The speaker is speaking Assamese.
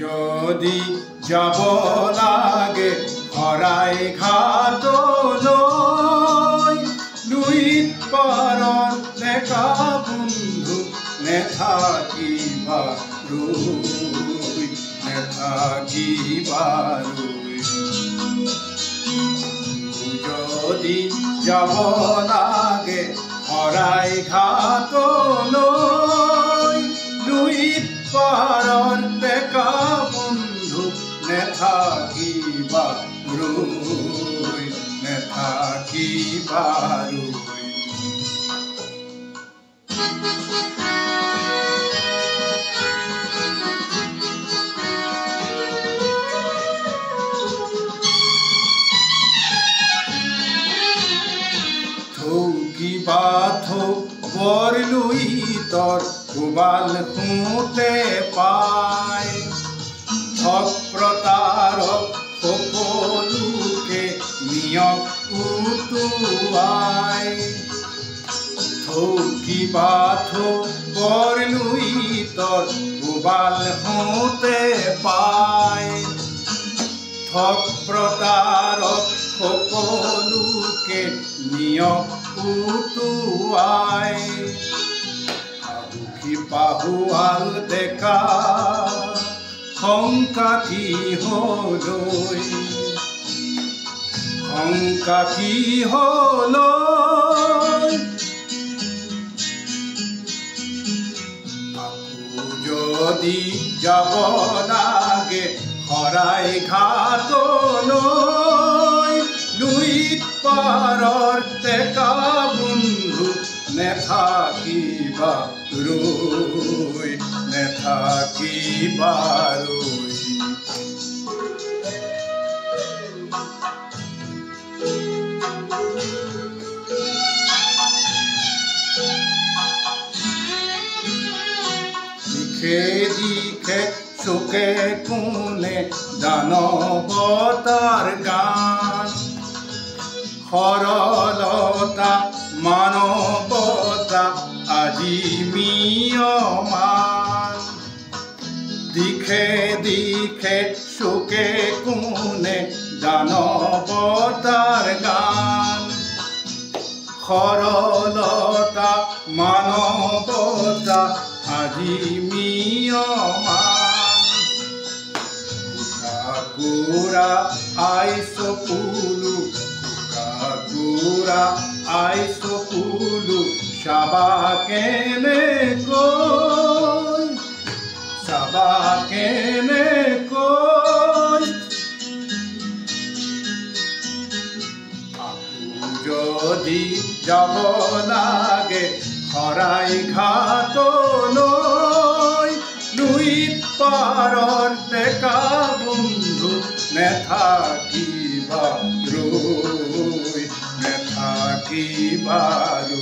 যদি যাব লাগে হৰাই ঘাটলৈ লুইত পাৰৰ ডেকা বন্ধু নেথাকিবা ৰৈ নেথাকিবা ৰৈ যদি যাব লাগে হৰাই ঘাটলৈ লুইত পাৰৰ ডেকা বন্ধু নেথাকিবা ৰৈ নেথাকিবা ৰৈ থৌকিবা থৌ বৰ লুইতৰ কোবাল শুতে পায় ঠগ প্ৰতাৰক সকলোকে নিয়ক উটুৱাই থৌকিবা থৌ বৰ লুইতৰ কোবাল শুতে পায় ঠগ প্ৰতাৰক সকলোকে নিয়ক উটুৱাই সাহসী পাহুৱাল ডেকা শংকা কি হলৈ শংকা কি হলৈ আকৌ যদি যাব লাগে হৰাই ঘাটলৈ লুইত পাৰৰ ডেকা বন্ধু নেথাকিবা ৰৈ নেথাকিবা ৰৈ দিশে দিশে চুকে কোণে দানৱতাৰ গান সৰলতা মানৱতা আজি মিয়মান দিশে দিশে চুকে কোণে দানৱতাৰ গান সৰলতা মানৱতা আজি মিয়মান কুৰা আই চকুলো কুৰা আই চকুলো চাবা কেনেকৈ আকৌ যদি যাব লাগে হৰাই ঘাটলৈ লুইত পাৰৰ ডেকা বন্ধু নেথাকিবা ৰৈ নেথাকিবা ৰৈ